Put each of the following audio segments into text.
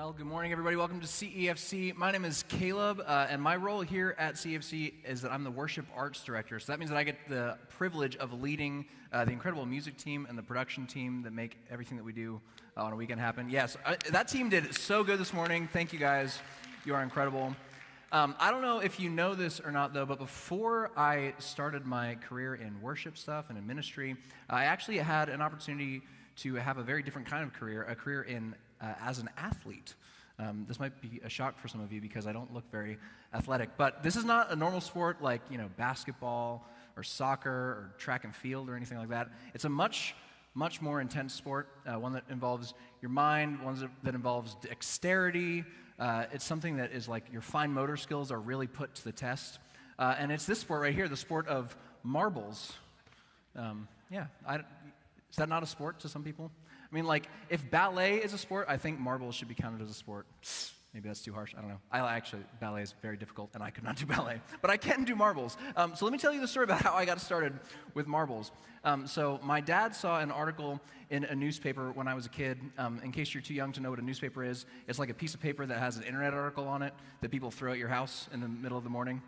Well, good morning, everybody. Welcome to CEFC. My name is Caleb, and my role here at CEFC is that I'm the worship arts director. So that means that I get the privilege of leading the incredible music team and the production team that make everything that we do on a weekend happen. Yes, that team did so good this morning. Thank you, guys. You are incredible. I don't know if you know this or not, though, but before I started my career in worship stuff and in ministry, I actually had an opportunity to have a very different kind of career, a career in as an athlete. This might be a shock for some of you because I don't look very athletic, but this is not a normal sport like, basketball or soccer or track and field or anything like that. It's a much more intense sport, one that involves your mind, one that involves dexterity. It's something that is like your fine motor skills are really put to the test. And it's this sport right here, the sport of marbles. Is that not a sport to some people? I mean, like, if ballet is a sport, I think marbles should be counted as a sport. Maybe that's too harsh. I don't know. Ballet is very difficult, and I could not do ballet. But I can do marbles. So let me tell you the story about how I got started with marbles. So my dad saw an article in a newspaper when I was a kid. In case you're too young to know what a newspaper is, it's like a piece of paper that has an internet article on it that people throw at your house in the middle of the morning.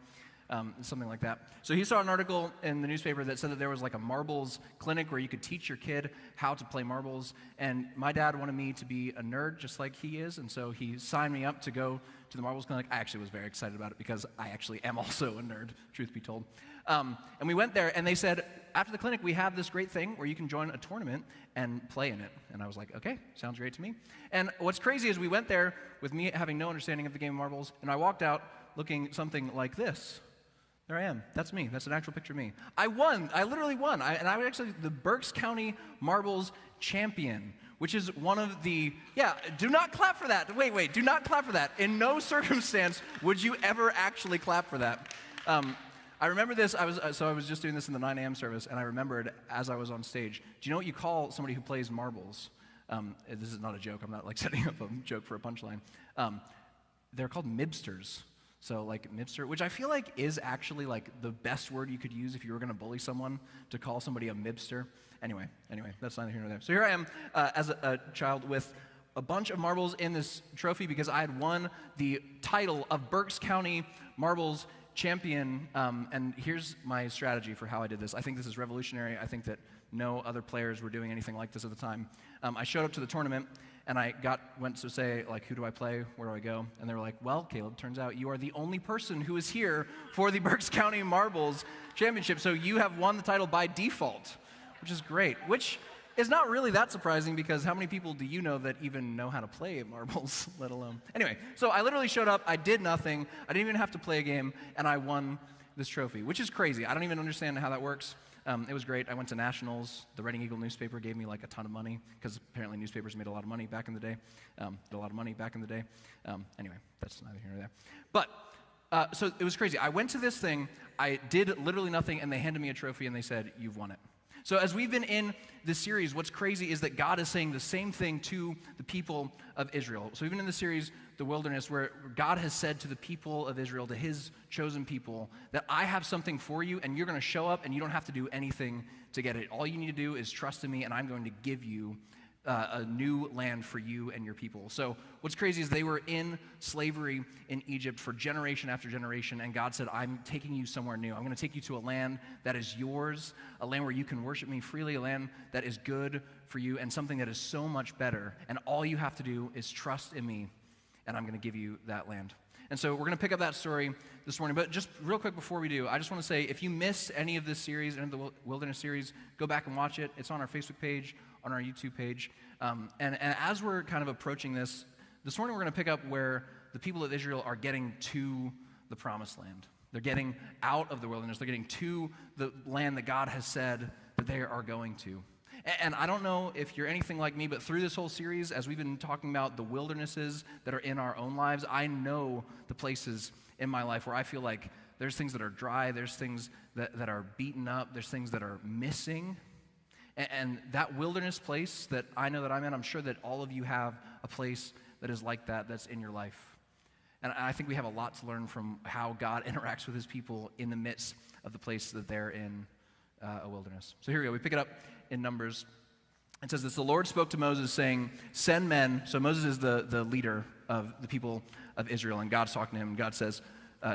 Something like that. So he saw an article in the newspaper that said that there was like a marbles clinic where you could teach your kid how to play marbles, and my dad wanted me to be a nerd just like he is, and so he signed me up to go to the marbles clinic. I actually was very excited about it because I actually am also a nerd, truth be told. And we went there, and they said, after the clinic, we have this great thing where you can join a tournament and play in it. And I was like, okay, sounds great to me. And what's crazy is we went there with me having no understanding of the game of marbles, and I walked out looking something like this. There I am. That's me. That's an actual picture of me. I won. I literally won. And I was actually the Berks County Marbles champion, which is one of the, do not clap for that. Wait, do not clap for that. In no circumstance would you ever actually clap for that. I remember this. I was just doing this in the 9 a.m. service, and I remembered as I was on stage. Do you know what you call somebody who plays marbles? This is not a joke. I'm not like setting up a joke for a punchline. They're called mibsters. So like mibster, which I feel like is actually like the best word you could use if you were going to bully someone, to call somebody a mibster. Anyway, that's neither here nor there. So here I am as a child with a bunch of marbles in this trophy because I had won the title of Berks County Marbles champion. And here's my strategy for how I did this. I think this is revolutionary. I think that no other players were doing anything like this at the time. I showed up to the tournament, and I went to say, like, who do I play? Where do I go? And they were like, well, Caleb, turns out you are the only person who is here for the Berks County Marbles Championship, so you have won the title by default, which is great, which is not really that surprising because how many people do you know that even know how to play marbles, let alone? Anyway, so I literally showed up, I did nothing, I didn't even have to play a game, and I won this trophy, which is crazy. I don't even understand how that works. It was great. I went to nationals. The Reading Eagle newspaper gave me like a ton of money because apparently newspapers made a lot of money back in the day. Anyway, that's neither here nor there. But, so it was crazy. I went to this thing. I did literally nothing, and they handed me a trophy, and they said, you've won it. So as we've been in this series, what's crazy is that God is saying the same thing to the people of Israel. So we've been in the series, The Wilderness, where God has said to the people of Israel, to his chosen people, that I have something for you, and you're going to show up, and you don't have to do anything to get it. All you need to do is trust in me, and I'm going to give you a new land for you and your people. So what's crazy is they were in slavery in Egypt for generation after generation, and God said, I'm taking you somewhere new. I'm going to take you to a land that is yours, a land where you can worship me freely, a land that is good for you, and something that is so much better. And all you have to do is trust in me, and I'm going to give you that land. And so we're going to pick up that story this morning. But just real quick before we do, I just want to say, if you miss any of this series, any of the Wilderness series, go back and watch it. It's on our Facebook page, on our YouTube page. And as we're kind of approaching this morning we're going to pick up where the people of Israel are getting to the promised land. They're getting out of the wilderness. They're getting to the land that God has said that they are going to. And I don't know if you're anything like me, but through this whole series, as we've been talking about the wildernesses that are in our own lives, I know the places in my life where I feel like there's things that are dry, there's things that are beaten up, there's things that are missing. And that wilderness place that I know that I'm in, I'm sure that all of you have a place that is like that, that's in your life. And I think we have a lot to learn from how God interacts with his people in the midst of the place that they're in a wilderness. So here we go. We pick it up in Numbers. It says this: the Lord spoke to Moses saying, send men. So Moses is the leader of the people of Israel. And God's talking to him. God says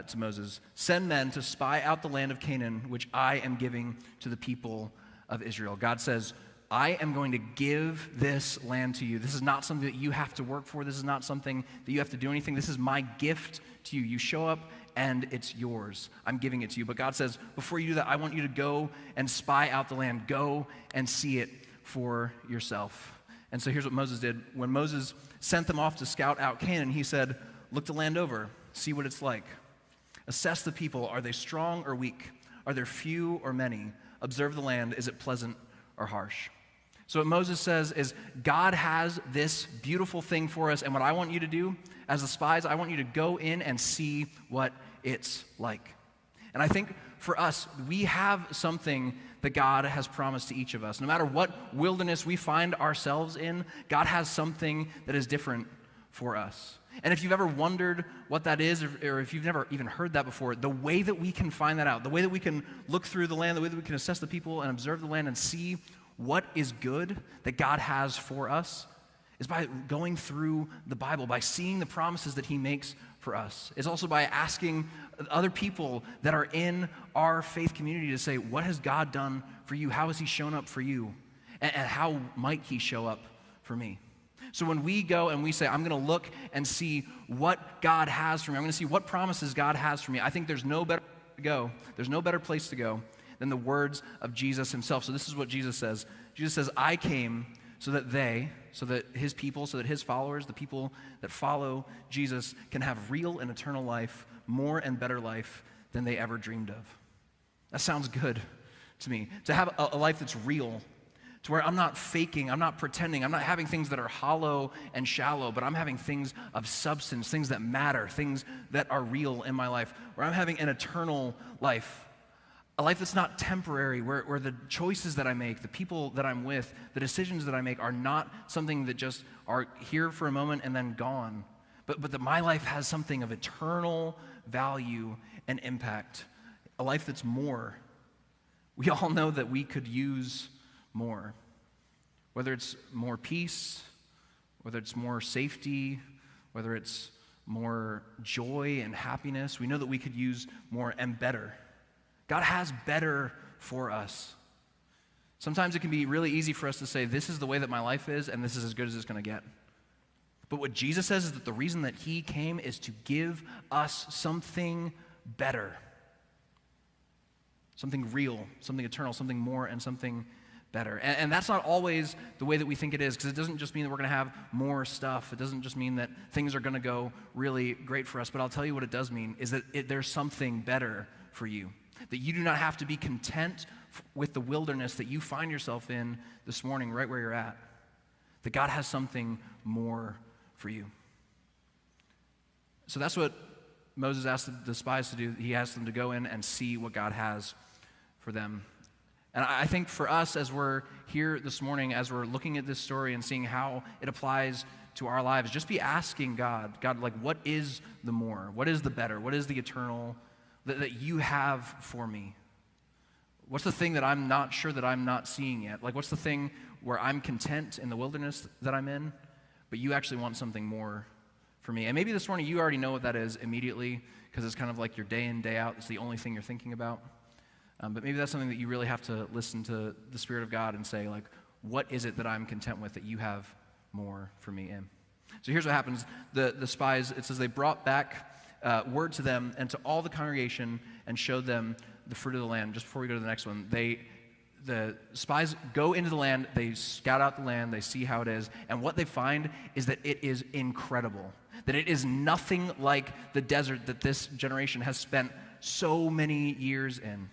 to Moses, "Send men to spy out the land of Canaan, which I am giving to the people of Israel." God says, I am going to give this land to you. This is not something that you have to work for. This is not something that you have to do anything. This is my gift to you. You show up and it's yours. I'm giving it to you. But God says, before you do that, I want you to go and spy out the land. Go and see it for yourself. And so here's what Moses did. When Moses sent them off to scout out Canaan, he said, look the land over, see what it's like. Assess the people. Are they strong or weak? Are there few or many? Observe the land. Is it pleasant or harsh? So what Moses says is, God has this beautiful thing for us, and what I want you to do as the spies, I want you to go in and see what it's like. And I think for us, we have something that God has promised to each of us. No matter what wilderness we find ourselves in, God has something that is different for us. And if you've ever wondered what that is, or if you've never even heard that before, the way that we can find that out, the way that we can look through the land, the way that we can assess the people and observe the land and see what is good that God has for us is by going through the Bible, by seeing the promises that he makes for us. It's also by asking other people that are in our faith community to say, what has God done for you? How has he shown up for you? And how might he show up for me? So when we go and we say, I'm going to look and see what God has for me, I'm going to see what promises God has for me, I think there's no better place to go than the words of Jesus himself. So this is what Jesus says. Jesus says, I came so that his people, so that his followers, the people that follow Jesus, can have real and eternal life, more and better life than they ever dreamed of. That sounds good to me. To have a life that's real, to where I'm not faking, I'm not pretending, I'm not having things that are hollow and shallow, but I'm having things of substance, things that matter, things that are real in my life, where I'm having an eternal life. A life that's not temporary, where the choices that I make, the people that I'm with, the decisions that I make are not something that just are here for a moment and then gone, but that my life has something of eternal value and impact, a life that's more. We all know that we could use more, whether it's more peace, whether it's more safety, whether it's more joy and happiness. We know that we could use more and better. God has better for us. Sometimes it can be really easy for us to say, this is the way that my life is, and this is as good as it's going to get. But what Jesus says is that the reason that he came is to give us something better. Something real, something eternal, something more, and something better. And that's not always the way that we think it is, because it doesn't just mean that we're going to have more stuff. It doesn't just mean that things are going to go really great for us. But I'll tell you what it does mean, is that there's something better for you. That you do not have to be content with the wilderness that you find yourself in this morning, right where you're at. That God has something more for you. So that's what Moses asked the spies to do. He asked them to go in and see what God has for them. And I think for us, as we're here this morning, as we're looking at this story and seeing how it applies to our lives, just be asking God, like, what is the more? What is the better? What is the eternal that you have for me? What's the thing that I'm not sure that I'm not seeing yet? Like, what's the thing where I'm content in the wilderness that I'm in, but you actually want something more for me? And maybe this morning you already know what that is immediately, because it's kind of like your day in, day out. It's the only thing you're thinking about. But maybe that's something that you really have to listen to the Spirit of God and say, like, what is it that I'm content with that you have more for me in? So here's what happens. The spies, it says they brought back word to them and to all the congregation and showed them the fruit of the land. Just before we go to the next one, the spies go into the land, they scout out the land, they see how it is, and what they find is that it is incredible, that it is nothing like the desert that this generation has spent so many years in,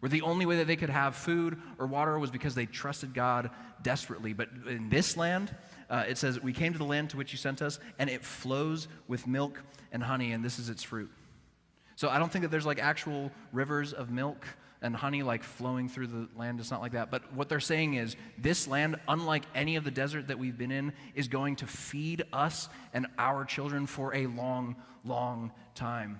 where the only way that they could have food or water was because they trusted God desperately. But in this land, it says, we came to the land to which you sent us, and it flows with milk and honey, and this is its fruit. So I don't think that there's like actual rivers of milk and honey like flowing through the land. It's not like that. But what they're saying is this land, unlike any of the desert that we've been in, is going to feed us and our children for a long, long time.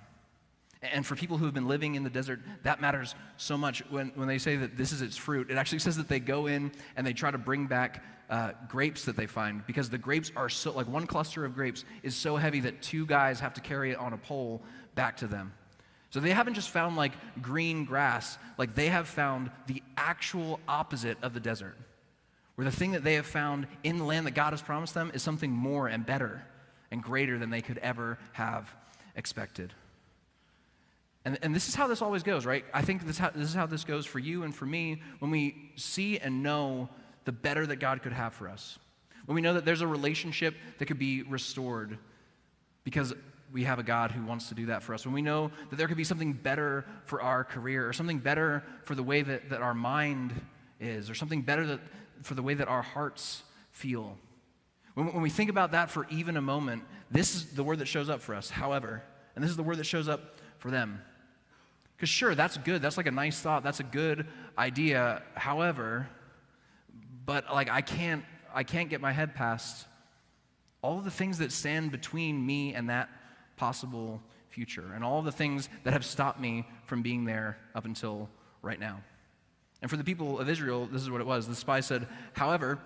And for people who have been living in the desert, that matters so much. When they say that this is its fruit, it actually says that they go in and they try to bring back grapes that they find, because the grapes are so, like one cluster of grapes is so heavy that two guys have to carry it on a pole back to them. So they haven't just found like green grass, like they have found the actual opposite of the desert, where the thing that they have found in the land that God has promised them is something more and better and greater than they could ever have expected. And this is how this always goes, right? I think this is how this goes for you and for me when we see and know the better that God could have for us. When we know that there's a relationship that could be restored because we have a God who wants to do that for us. When we know that there could be something better for our career, or something better for the way that our mind is, or something better for the way that our hearts feel. When we think about that for even a moment, this is the word that shows up for us, however, and this is the word that shows up for them. Because sure, that's good. That's like a nice thought. That's a good idea. However, but like I can't get my head past all of the things that stand between me and that possible future, and all of the things that have stopped me from being there up until right now. And for the people of Israel, this is what it was. The spy said, however,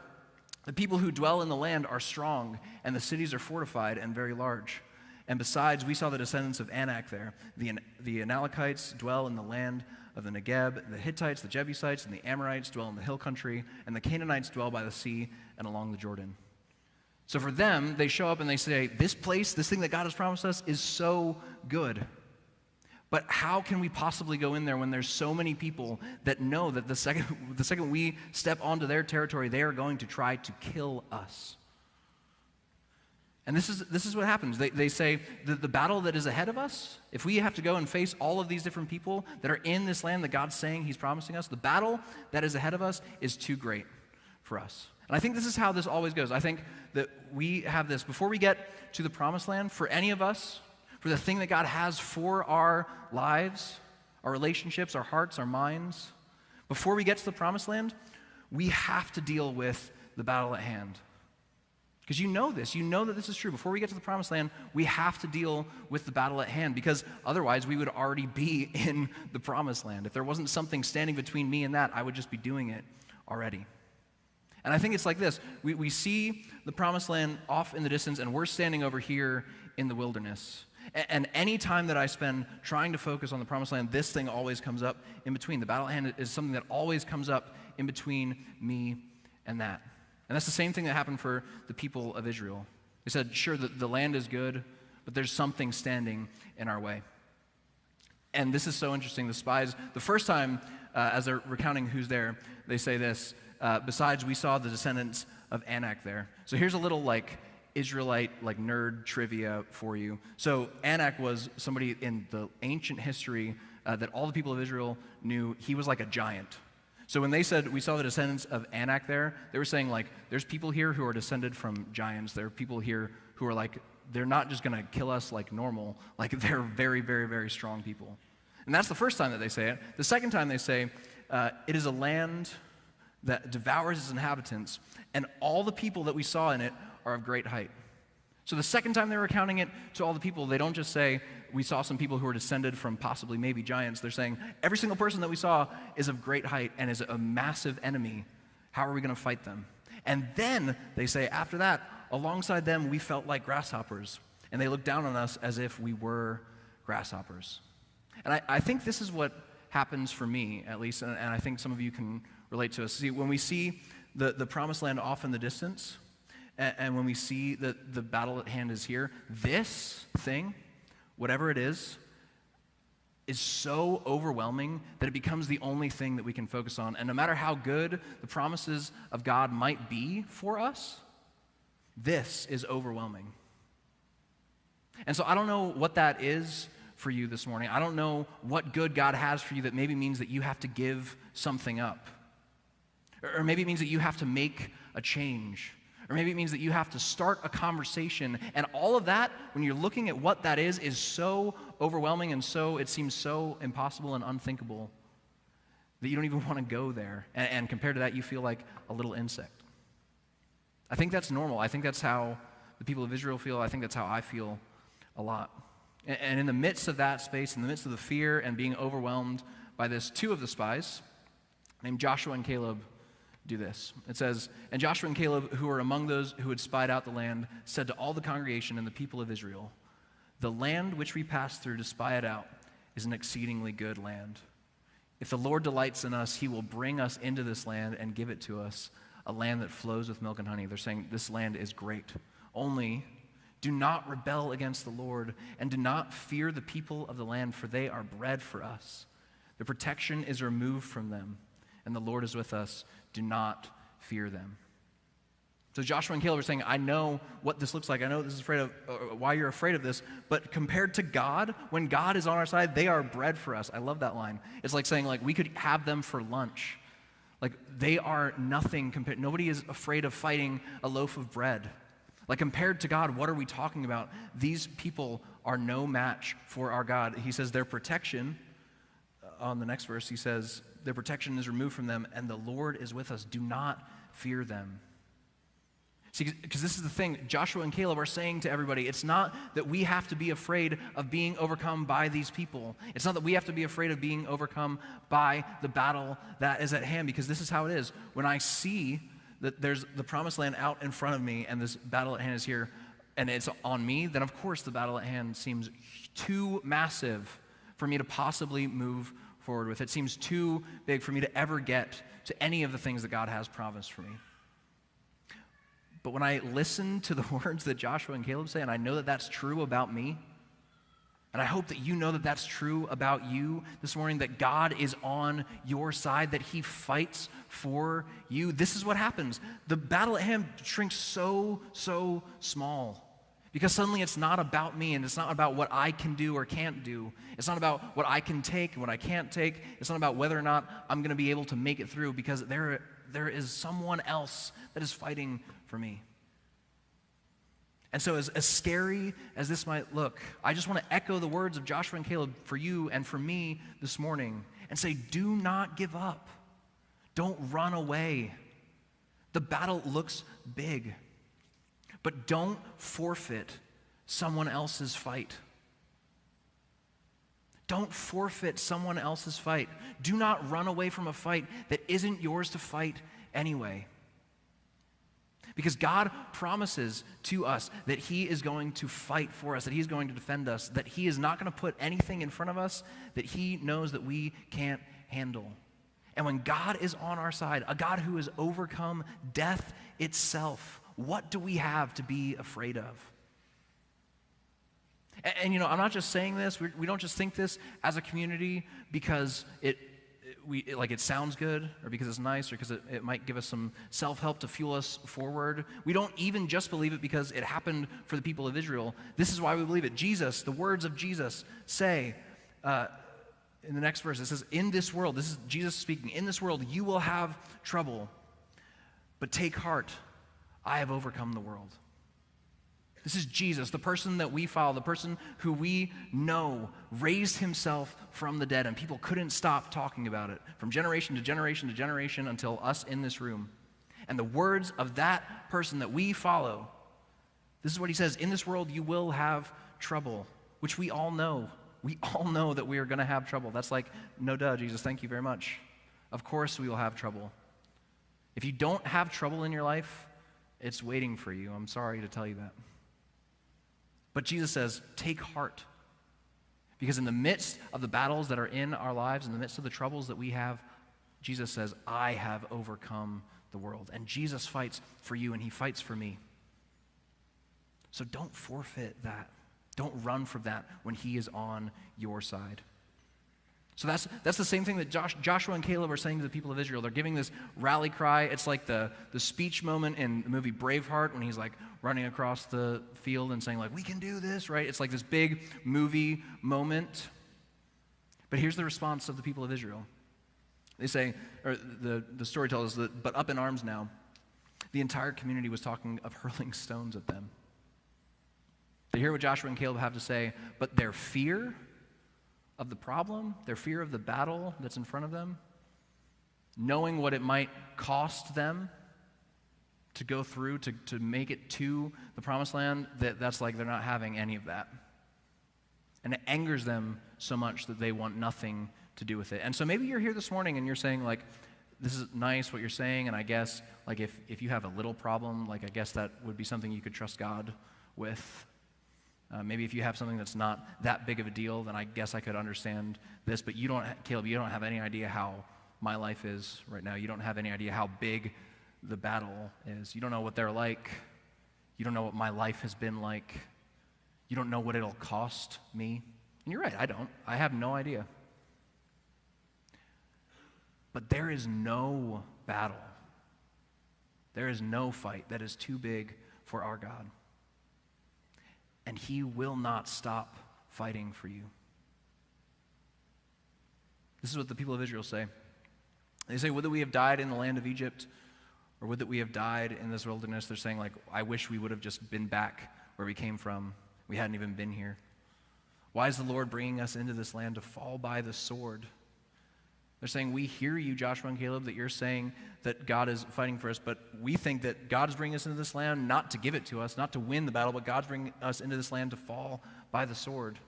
the people who dwell in the land are strong, and the cities are fortified and very large. And besides, we saw the descendants of Anak there. The Amalekites dwell in the land of the Negeb. The Hittites, the Jebusites, and the Amorites dwell in the hill country. And the Canaanites dwell by the sea and along the Jordan. So for them, they show up and they say, this place, this thing that God has promised us is so good. But how can we possibly go in there when there's so many people that know that the second we step onto their territory, they are going to try to kill us? And this is what happens. They say that the battle that is ahead of us, if we have to go and face all of these different people that are in this land that God's saying he's promising us, the battle that is ahead of us is too great for us. And I think this is how this always goes. I think that we have this, before we get to the promised land, for any of us, for the thing that God has for our lives, our relationships, our hearts, our minds, before we get to the promised land, we have to deal with the battle at hand. Because you know this. You know that this is true. Before we get to the promised land, we have to deal with the battle at hand, because otherwise we would already be in the promised land. If there wasn't something standing between me and that, I would just be doing it already. And I think it's like this. We see the promised land off in the distance, and we're standing over here in the wilderness. And any time that I spend trying to focus on the promised land, this thing always comes up in between. The battle at hand is something that always comes up in between me and that. And that's the same thing that happened for the people of Israel. They said, sure, the land is good, but there's something standing in our way. And this is so interesting. The spies, the first time, as they're recounting who's there, they say this, besides, we saw the descendants of Anak there. So here's a little Israelite nerd trivia for you. So Anak was somebody in the ancient history that all the people of Israel knew. He was like a giant. So when they said, we saw the descendants of Anak there, they were saying, there's people here who are descended from giants. There are people here who are they're not just going to kill us like normal. They're very, very, very strong people. And that's the first time that they say it. The second time they say, it is a land that devours its inhabitants, and all the people that we saw in it are of great height. So the second time they were recounting it to all the people, they don't just say, we saw some people who were descended from possibly maybe giants. They're saying, every single person that we saw is of great height and is a massive enemy. How are we going to fight them? And then they say, after that, alongside them, we felt like grasshoppers. And they looked down on us as if we were grasshoppers. And I think this is what happens for me, at least, and I think some of you can relate to us. See, when we see the promised land off in the distance, and when we see that the battle at hand is here, this thing, whatever it is so overwhelming that it becomes the only thing that we can focus on. And no matter how good the promises of God might be for us, this is overwhelming. And so I don't know what that is for you this morning. I don't know what good God has for you that maybe means that you have to give something up. Or maybe it means that you have to make a change. Or maybe it means that you have to start a conversation. And all of that, when you're looking at what that is so overwhelming and it seems so impossible and unthinkable that you don't even want to go there. And compared to that, you feel like a little insect. I think that's normal. I think that's how the people of Israel feel. I think that's how I feel a lot And in the midst of that space, in the midst of the fear and being overwhelmed by this, two of the spies, named Joshua and Caleb, do this. It says, "And Joshua and Caleb, who were among those who had spied out the land, said to all the congregation and the people of Israel, 'The land which we passed through to spy it out is an exceedingly good land. If the Lord delights in us, he will bring us into this land and give it to us, a land that flows with milk and honey.'" They're saying this land is great. "Only do not rebel against the Lord, and do not fear the people of the land, for they are bread for us. The protection is removed from them, and the Lord is with us. Do not fear them." So Joshua and Caleb are saying, I know what this looks like. I know this is why you're afraid of this. But compared to God, when God is on our side, they are bread for us. I love that line. It's like saying, we could have them for lunch. They are nothing compared. Nobody is afraid of fighting a loaf of bread. Compared to God, what are we talking about? These people are no match for our God. He says their protection, on the next verse, he says, their protection is removed from them, and the Lord is with us. Do not fear them. See, because this is the thing, Joshua and Caleb are saying to everybody, it's not that we have to be afraid of being overcome by these people. It's not that we have to be afraid of being overcome by the battle that is at hand, because this is how it is. When I see that there's the promised land out in front of me and this battle at hand is here and it's on me, then of course the battle at hand seems too massive for me to possibly move forward with. It seems too big for me to ever get to any of the things that God has promised for me. But when I listen to the words that Joshua and Caleb say, and I know that that's true about me, and I hope that you know that that's true about you this morning, that God is on your side, that he fights for you, this is what happens. The battle at hand shrinks so small. Because suddenly it's not about me, and it's not about what I can do or can't do. It's not about what I can take and what I can't take. It's not about whether or not I'm going to be able to make it through, because there is someone else that is fighting for me. And so as scary as this might look, I just want to echo the words of Joshua and Caleb for you and for me this morning and say, do not give up. Don't run away. The battle looks big, but don't forfeit someone else's fight. Don't forfeit someone else's fight. Do not run away from a fight that isn't yours to fight anyway. Because God promises to us that he is going to fight for us, that he's going to defend us, that he is not going to put anything in front of us that he knows that we can't handle. And when God is on our side, a God who has overcome death itself, what do we have to be afraid of? And I'm not just saying this, we don't just think this as a community because it sounds good, or because it's nice, or because it might give us some self-help to fuel us forward. We don't even just believe it because it happened for the people of Israel. This is why we believe it. Jesus, the words of Jesus say, in the next verse, it says, in this world, this is Jesus speaking, in this world you will have trouble, but take heart, I have overcome the world. This is Jesus, the person that we follow, the person who we know raised himself from the dead, and people couldn't stop talking about it from generation to generation to generation until us in this room. And the words of that person that we follow, this is what he says, in this world you will have trouble, which we all know. We all know that we are going to have trouble. That's like, no duh, Jesus, thank you very much. Of course we will have trouble. If you don't have trouble in your life, it's waiting for you. I'm sorry to tell you that. But Jesus says, take heart. Because in the midst of the battles that are in our lives, in the midst of the troubles that we have, Jesus says, I have overcome the world. And Jesus fights for you, and he fights for me. So don't forfeit that. Don't run from that when he is on your side. So that's the same thing that Joshua and Caleb are saying to the people of Israel. They're giving this rally cry. It's like the speech moment in the movie Braveheart when he's running across the field and saying we can do this, right? It's like this big movie moment. But here's the response of the people of Israel. They say, or the story tells us that, but up in arms now, the entire community was talking of hurling stones at them. They hear what Joshua and Caleb have to say, but their fear of the problem, their fear of the battle that's in front of them, knowing what it might cost them to go through, to make it to the promised land, that's like they're not having any of that. And it angers them so much that they want nothing to do with it. And so maybe you're here this morning and you're saying, like, this is nice what you're saying, and I guess, like, if you have a little problem, like, I guess that would be something you could trust God with. Maybe if you have something that's not that big of a deal, then I guess I could understand this. But you don't, Caleb, you don't have any idea how my life is right now. You don't have any idea how big the battle is. You don't know what they're like. You don't know what my life has been like. You don't know what it'll cost me. And you're right, I don't. I have no idea. But there is no battle. There is no fight that is too big for our God. And he will not stop fighting for you. This is what the people of Israel say. They say, would that we have died in the land of Egypt, or would that we have died in this wilderness. They're saying, like, I wish we would have just been back where we came from. We hadn't even been here. Why is the Lord bringing us into this land to fall by the sword? They're saying, we hear you, Joshua and Caleb, that you're saying that God is fighting for us, but we think that God is bringing us into this land not to give it to us, not to win the battle, but God's bringing us into this land to fall by the sword,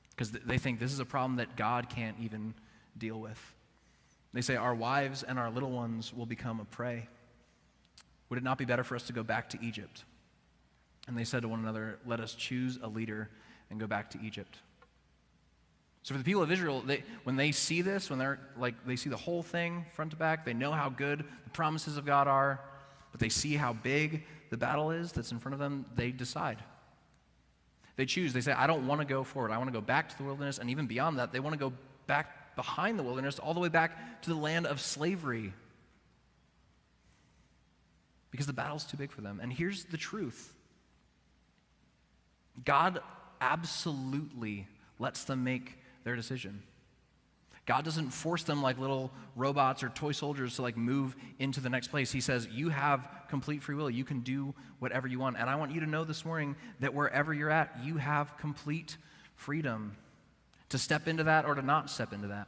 because they think this is a problem that God can't even deal with. They say, our wives and our little ones will become a prey. Would it not be better for us to go back to Egypt? And they said to one another, let us choose a leader and go back to Egypt. So for the people of Israel, when they see this, when they see the whole thing front to back, they know how good the promises of God are, but they see how big the battle is that's in front of them, they decide. They choose. They say, I don't want to go forward. I want to go back to the wilderness, and even beyond that, they want to go back behind the wilderness, all the way back to the land of slavery, because the battle's too big for them. And here's the truth. God absolutely lets them make their decision. God doesn't force them like little robots or toy soldiers to like move into the next place. He says, you have complete free will. You can do whatever you want. And I want you to know this morning that wherever you're at, you have complete freedom to step into that or to not step into that.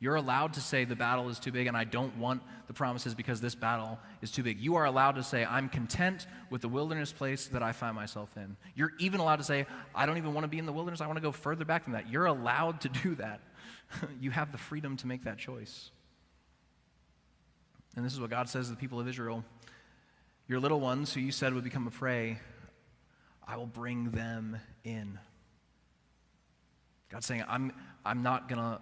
You're allowed to say the battle is too big and I don't want the promises because this battle is too big. You are allowed to say, I'm content with the wilderness place that I find myself in. You're even allowed to say, I don't even want to be in the wilderness. I want to go further back than that. You're allowed to do that. You have the freedom to make that choice. And this is what God says to the people of Israel. Your little ones who you said would become a prey, I will bring them in. God's saying, I'm not going to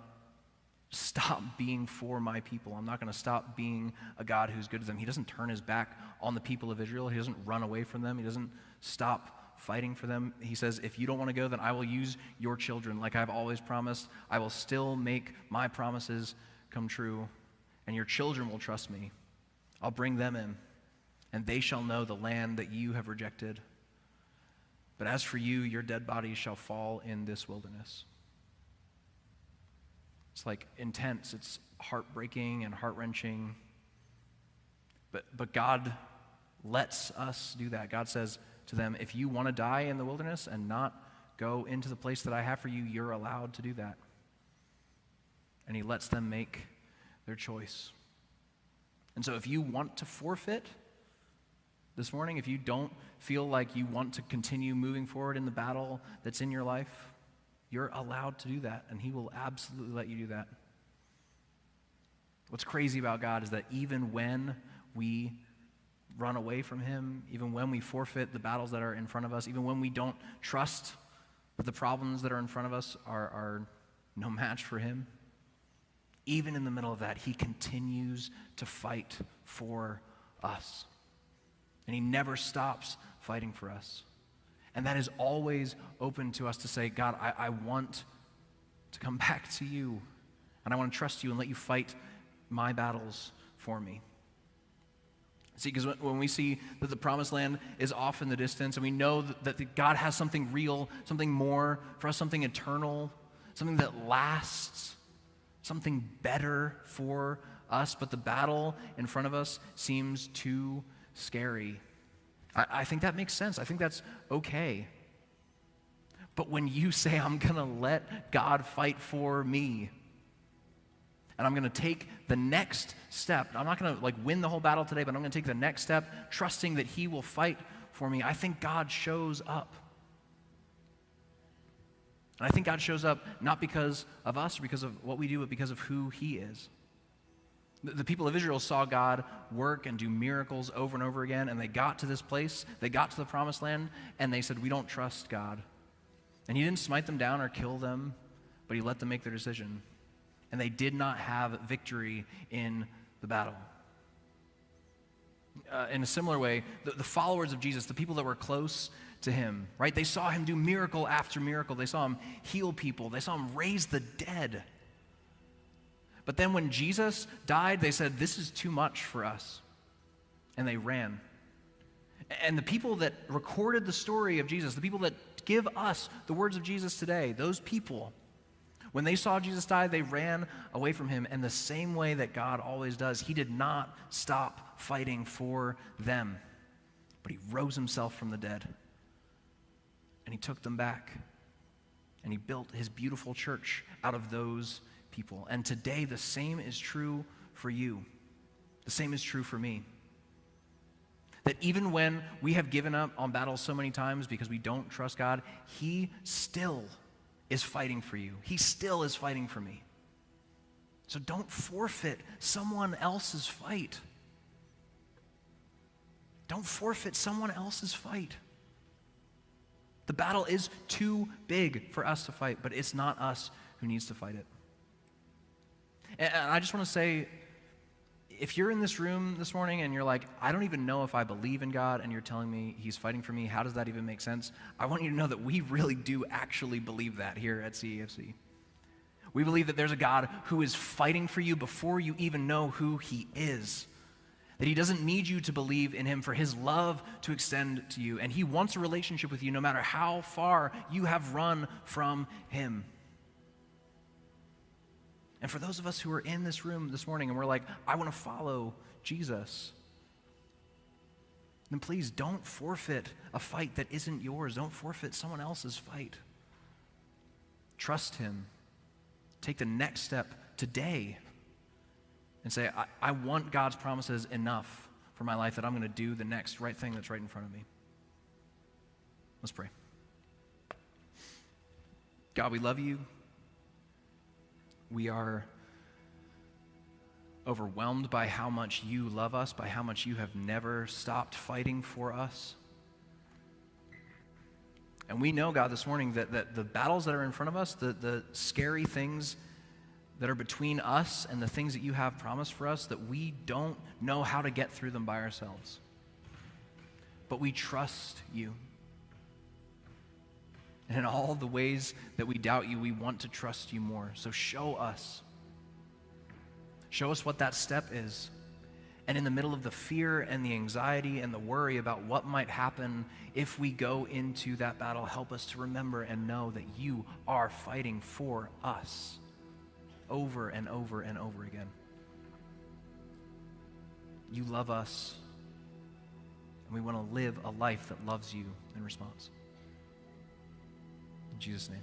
stop being for my people. I'm not going to stop being a God who's good to them. He doesn't turn his back on the people of Israel. He doesn't run away from them. He doesn't stop fighting for them. He says, if you don't want to go, then I will use your children like I've always promised. I will still make my promises come true, and your children will trust me. I'll bring them in, and they shall know the land that you have rejected. But as for you, your dead bodies shall fall in this wilderness. It's like intense, it's heartbreaking and heart-wrenching. But God lets us do that. God says to them, if you want to die in the wilderness and not go into the place that I have for you, you're allowed to do that. And he lets them make their choice. And so if you want to forfeit this morning, if you don't feel like you want to continue moving forward in the battle that's in your life, you're allowed to do that, and he will absolutely let you do that. What's crazy about God is that even when we run away from him, even when we forfeit the battles that are in front of us, even when we don't trust that the problems that are in front of us are no match for him, even in the middle of that, he continues to fight for us. And he never stops fighting for us. And that is always open to us to say, God, I want to come back to you, and I want to trust you and let you fight my battles for me. See, because when we see that the promised land is off in the distance, and we know that God has something real, something more for us, something eternal, something that lasts, something better for us, but the battle in front of us seems too scary. I think that makes sense. I think that's okay. But when you say, I'm going to let God fight for me, and I'm going to take the next step, I'm not going to win the whole battle today, but I'm going to take the next step, trusting that he will fight for me, I think God shows up. And I think God shows up not because of us or because of what we do, but because of who he is. The people of Israel saw God work and do miracles over and over again, and they got to this place, they got to the promised land, and they said, we don't trust God. And he didn't smite them down or kill them, but he let them make their decision. And they did not have victory in the battle. In a similar way, the followers of Jesus, the people that were close to him, right? They saw him do miracle after miracle. They saw him heal people. They saw him raise the dead. But then when Jesus died, they said, this is too much for us. And they ran. And the people that recorded the story of Jesus, the people that give us the words of Jesus today, those people, when they saw Jesus die, they ran away from him. And the same way that God always does, he did not stop fighting for them. But he rose himself from the dead. And he took them back. And he built his beautiful church out of those people. And today, the same is true for you. The same is true for me. That even when we have given up on battles so many times because we don't trust God, he still is fighting for you. He still is fighting for me. So don't forfeit someone else's fight. Don't forfeit someone else's fight. The battle is too big for us to fight, but it's not us who needs to fight it. And I just want to say, if you're in this room this morning and you're like, I don't even know if I believe in God, and you're telling me he's fighting for me, how does that even make sense? I want you to know that we really do actually believe that here at CEFC. We believe that there's a God who is fighting for you before you even know who he is. That he doesn't need you to believe in him for his love to extend to you. And he wants a relationship with you no matter how far you have run from him. And for those of us who are in this room this morning and we're like, I want to follow Jesus, then please don't forfeit a fight that isn't yours. Don't forfeit someone else's fight. Trust him. Take the next step today and say, I want God's promises enough for my life that I'm going to do the next right thing that's right in front of me. Let's pray. God, we love you. We are overwhelmed by how much you love us, by how much you have never stopped fighting for us. And we know, God, this morning that the battles that are in front of us, the scary things that are between us and the things that you have promised for us, that we don't know how to get through them by ourselves. But we trust you. And in all the ways that we doubt you, we want to trust you more. So show us. Show us what that step is. And in the middle of the fear and the anxiety and the worry about what might happen if we go into that battle, help us to remember and know that you are fighting for us over and over and over again. You love us, and we want to live a life that loves you in response. In Jesus' name.